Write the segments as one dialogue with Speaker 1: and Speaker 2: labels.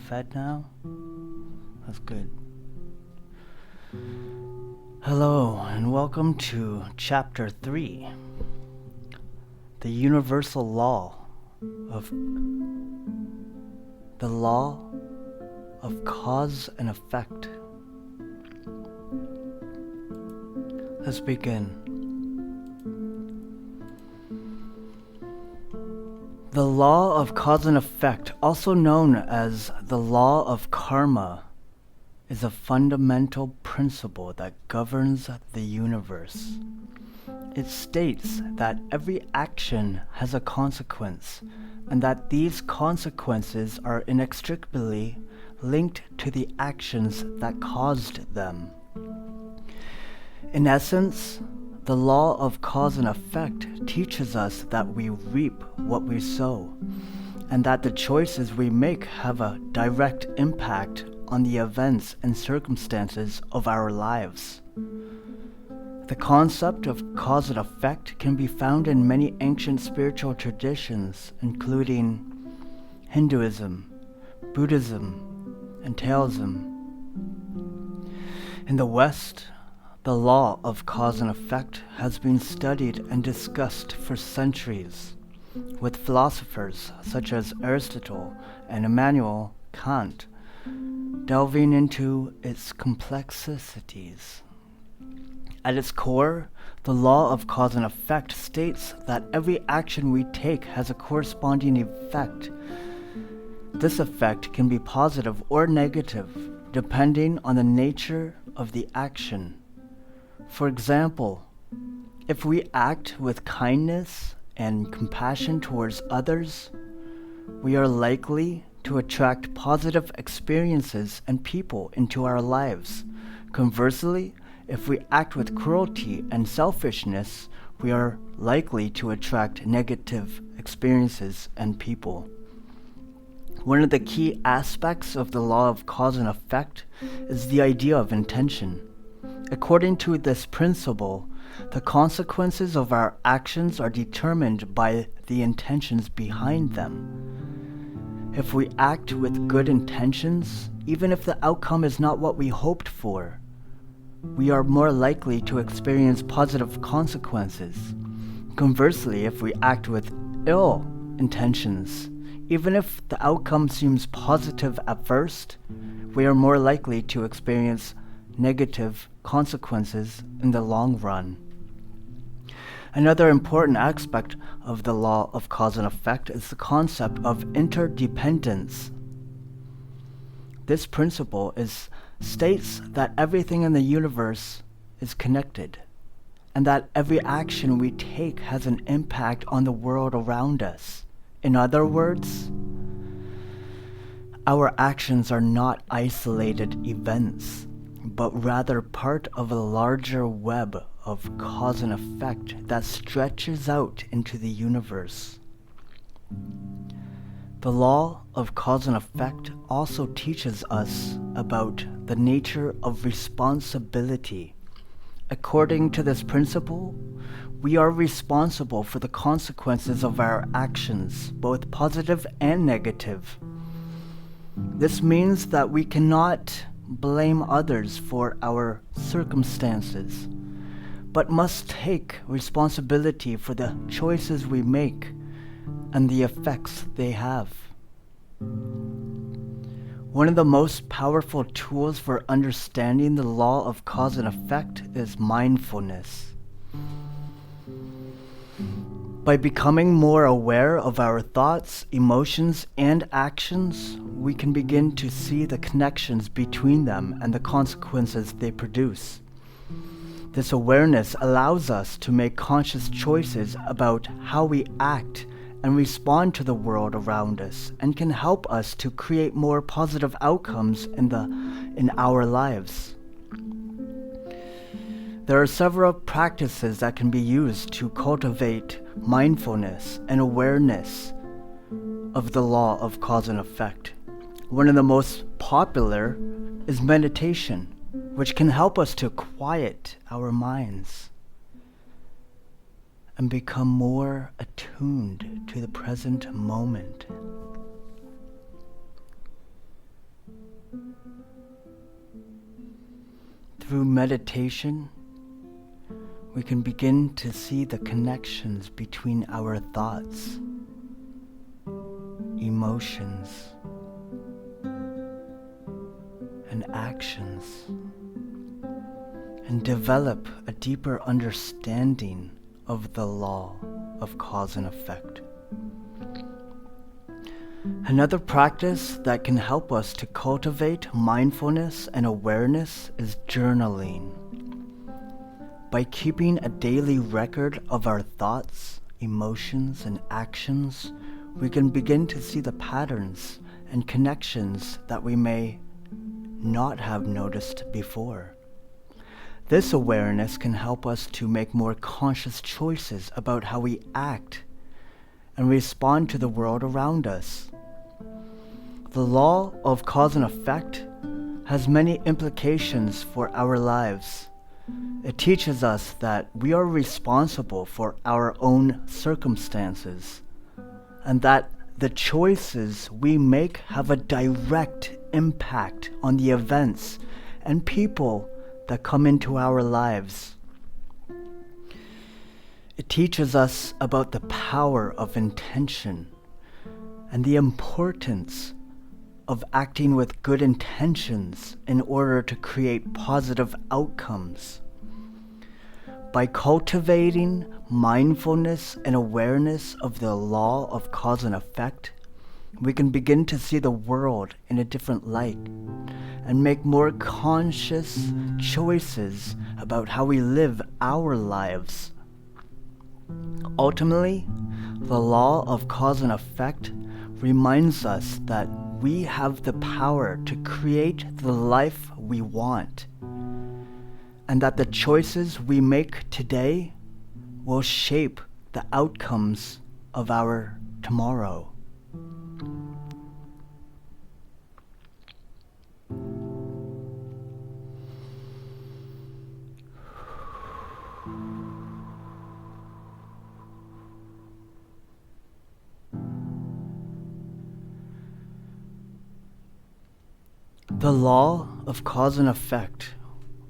Speaker 1: fed now? That's good. Hello, and welcome to Chapter 3, the universal law of cause and effect. Let's begin. The law of cause and effect, also known as the law of karma, is a fundamental principle that governs the universe. It states that every action has a consequence, and that these consequences are inextricably linked to the actions that caused them. In essence, the law of cause and effect teaches us that we reap what we sow, and that the choices we make have a direct impact on the events and circumstances of our lives. The concept of cause and effect can be found in many ancient spiritual traditions, including Hinduism, Buddhism, and Taoism. In the West, the law of cause and effect has been studied and discussed for centuries, with philosophers such as Aristotle and Immanuel Kant delving into its complexities. At its core, the law of cause and effect states that every action we take has a corresponding effect. This effect can be positive or negative, depending on the nature of the action. For example, if we act with kindness and compassion towards others, we are likely to attract positive experiences and people into our lives. Conversely, if we act with cruelty and selfishness, we are likely to attract negative experiences and people. One of the key aspects of the law of cause and effect is the idea of intention. According to this principle, the consequences of our actions are determined by the intentions behind them. If we act with good intentions, even if the outcome is not what we hoped for, we are more likely to experience positive consequences. Conversely, if we act with ill intentions, even if the outcome seems positive at first, we are more likely to experience negative consequences in the long run. Another important aspect of the law of cause and effect is the concept of interdependence. This principle states that everything in the universe is connected, and that every action we take has an impact on the world around us. In other words, our actions are not isolated events, but rather part of a larger web of cause and effect that stretches out into the universe. The law of cause and effect also teaches us about the nature of responsibility. According to this principle, we are responsible for the consequences of our actions, both positive and negative. This means that we cannot blame others for our circumstances, but must take responsibility for the choices we make and the effects they have. One of the most powerful tools for understanding the law of cause and effect is mindfulness. By becoming more aware of our thoughts, emotions, and actions, we can begin to see the connections between them and the consequences they produce. This awareness allows us to make conscious choices about how we act and respond to the world around us, and can help us to create more positive outcomes in our lives. There are several practices that can be used to cultivate mindfulness and awareness of the law of cause and effect. One of the most popular is meditation, which can help us to quiet our minds and become more attuned to the present moment. Through meditation, we can begin to see the connections between our thoughts, emotions, and actions, and develop a deeper understanding of the law of cause and effect. Another practice that can help us to cultivate mindfulness and awareness is journaling. By keeping a daily record of our thoughts, emotions, and actions, we can begin to see the patterns and connections that we may not have noticed before. This awareness can help us to make more conscious choices about how we act and respond to the world around us. The law of cause and effect has many implications for our lives. It teaches us that we are responsible for our own circumstances, and that the choices we make have a direct impact on the events and people that come into our lives. It teaches us about the power of intention and the importance of acting with good intentions in order to create positive outcomes. By cultivating mindfulness and awareness of the law of cause and effect, we can begin to see the world in a different light and make more conscious choices about how we live our lives. Ultimately, the law of cause and effect reminds us that we have the power to create the life we want, and that the choices we make today will shape the outcomes of our tomorrow. The law of cause and effect,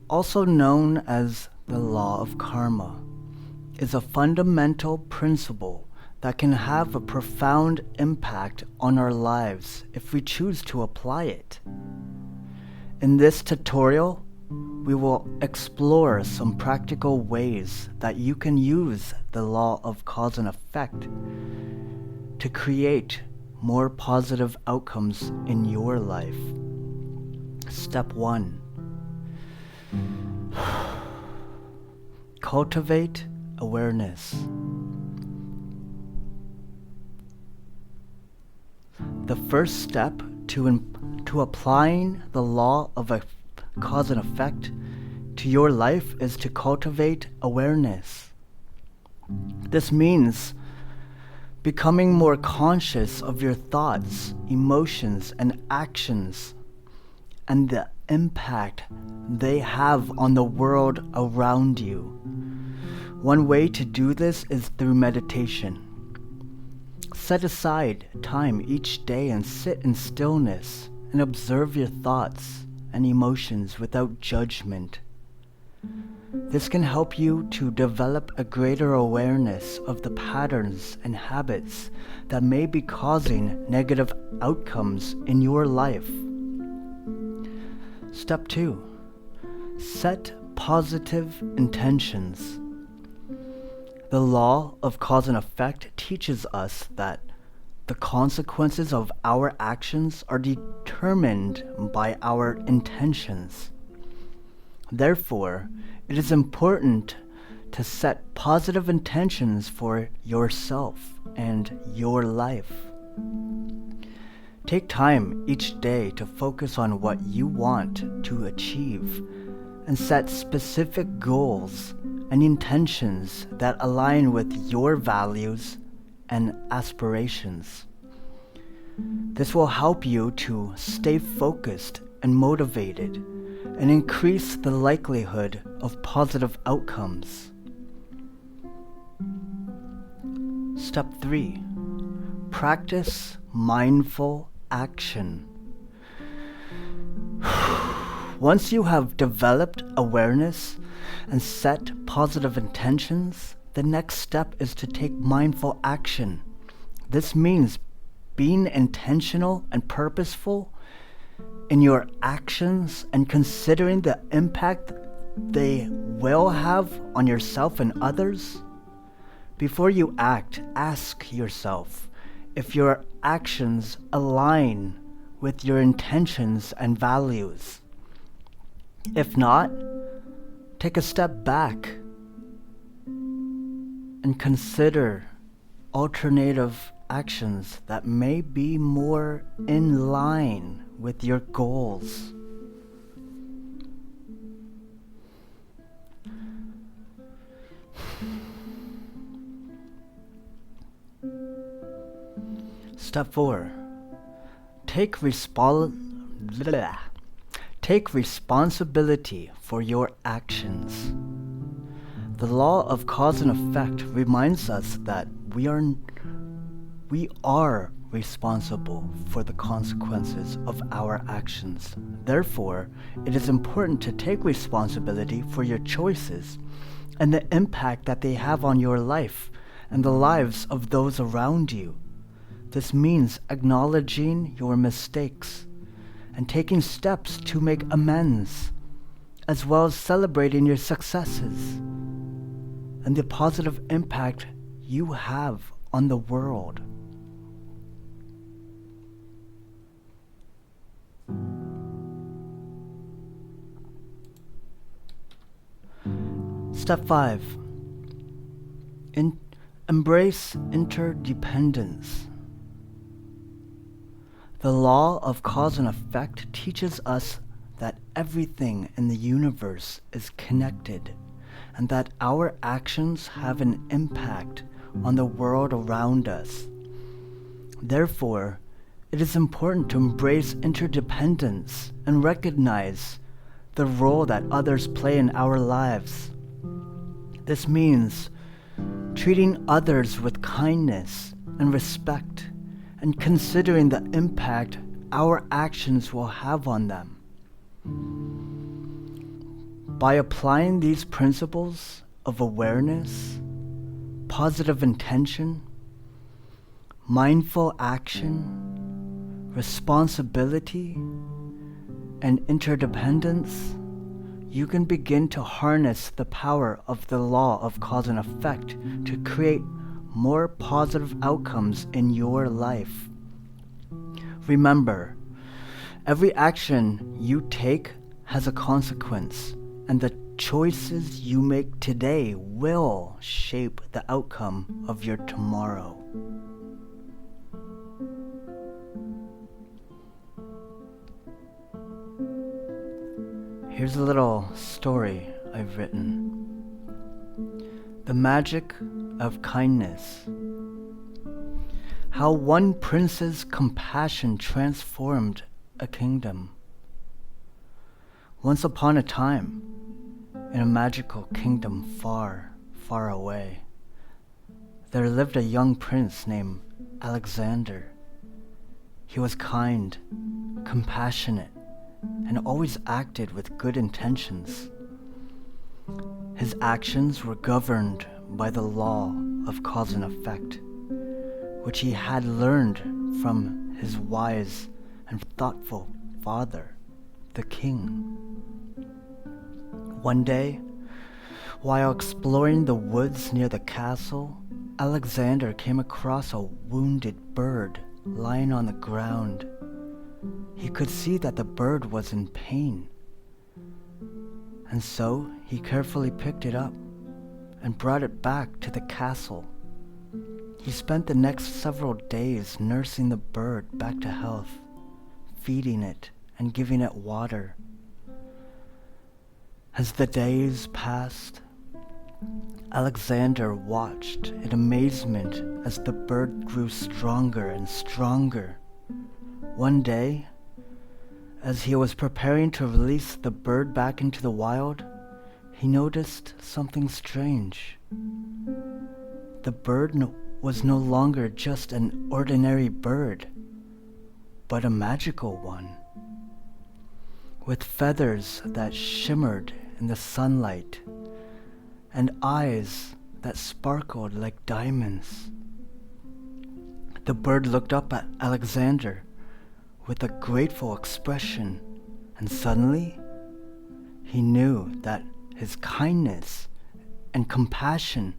Speaker 1: also known as the law of karma, is a fundamental principle that can have a profound impact on our lives if we choose to apply it. In this tutorial, we will explore some practical ways that you can use the law of cause and effect to create more positive outcomes in your life. Step 1. Cultivate awareness. The first step to applying the law of cause and effect to your life is to cultivate awareness. This means becoming more conscious of your thoughts, emotions, and actions, and the impact they have on the world around you. One way to do this is through meditation. Set aside time each day and sit in stillness and observe your thoughts and emotions without judgment. This can help you to develop a greater awareness of the patterns and habits that may be causing negative outcomes in your life. Step 2. Set positive intentions. The law of cause and effect teaches us that the consequences of our actions are determined by our intentions. Therefore, it is important to set positive intentions for yourself and your life. Take time each day to focus on what you want to achieve and set specific goals and intentions that align with your values and aspirations. This will help you to stay focused and motivated and increase the likelihood of positive outcomes. Step 3. Practice mindful action. Once you have developed awareness and set positive intentions, the next step is to take mindful action. This means being intentional and purposeful in your actions and considering the impact they will have on yourself and others. Before you act, ask yourself if your actions align with your intentions and values. If not, take a step back and consider alternative actions that may be more in line with your goals. Step 4. Take responsibility for your actions. The law of cause and effect reminds us that we are responsible for the consequences of our actions. Therefore, it is important to take responsibility for your choices and the impact that they have on your life and the lives of those around you. This means acknowledging your mistakes and taking steps to make amends, as well as celebrating your successes and the positive impact you have on the world. Step 5. Embrace interdependence. The law of cause and effect teaches us that everything in the universe is connected and that our actions have an impact on the world around us. Therefore, it is important to embrace interdependence and recognize the role that others play in our lives. This means treating others with kindness and respect and considering the impact our actions will have on them. By applying these principles of awareness, positive intention, mindful action, responsibility, and interdependence, you can begin to harness the power of the law of cause and effect to create more positive outcomes in your life. Remember, every action you take has a consequence, and the choices you make today will shape the outcome of your tomorrow. Here's a little story I've written. The Magic of Kindness. How one prince's compassion transformed a kingdom. Once upon a time, in a magical kingdom far, far away, there lived a young prince named Alexander. He was kind, compassionate, and always acted with good intentions. His actions were governed by the law of cause and effect, which he had learned from his wise and thoughtful father, the king. One day, while exploring the woods near the castle, Alexander came across a wounded bird lying on the ground. He could see that the bird was in pain, and so he carefully picked it up and brought it back to the castle. He spent the next several days nursing the bird back to health, feeding it and giving it water. As the days passed, Alexander watched in amazement as the bird grew stronger and stronger. One day, as he was preparing to release the bird back into the wild, he noticed something strange. The bird was no longer just an ordinary bird, but a magical one. with feathers that shimmered in the sunlight and eyes that sparkled like diamonds. The bird looked up at Alexander with a grateful expression, and suddenly he knew that his kindness and compassion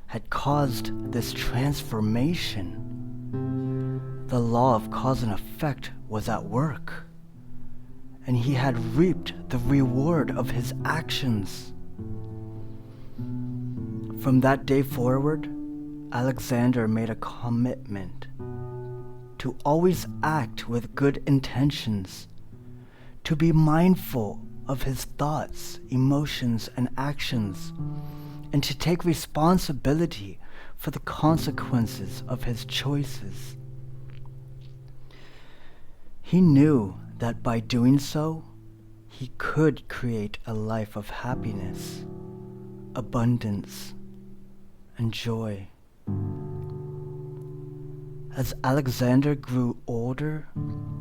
Speaker 1: had caused this transformation. The law of cause and effect was at work, and he had reaped the reward of his actions. From that day forward, Alexander made a commitment to always act with good intentions, to be mindful of his thoughts, emotions, and actions, and to take responsibility for the consequences of his choices. He knew that by doing so, he could create a life of happiness, abundance, and joy. As Alexander grew older,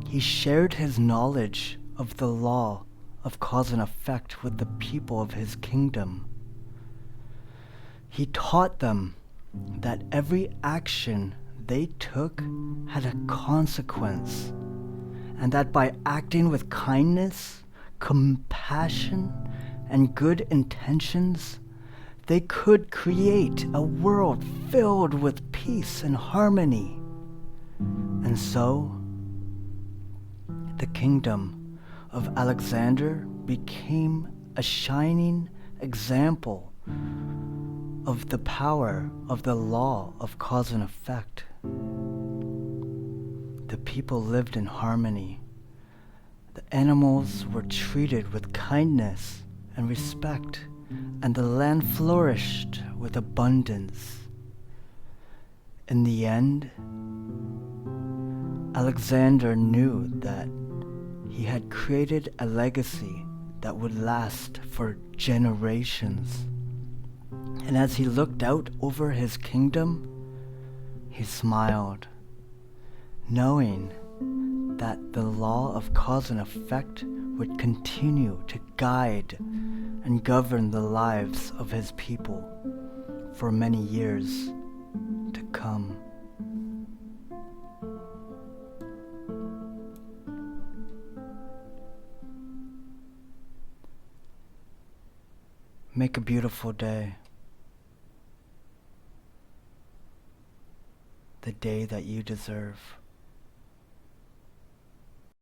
Speaker 1: he shared his knowledge of the law of cause and effect with the people of his kingdom. He taught them that every action they took had a consequence, and that by acting with kindness, compassion, and good intentions, they could create a world filled with peace and harmony. And so, the kingdom of Alexander became a shining example of the power of the law of cause and effect. The people lived in harmony. The animals were treated with kindness and respect, and the land flourished with abundance. In the end, Alexander knew that he had created a legacy that would last for generations. And as he looked out over his kingdom, he smiled, knowing that the law of cause and effect would continue to guide and govern the lives of his people for many years to come. Make a beautiful day. The day that you deserve.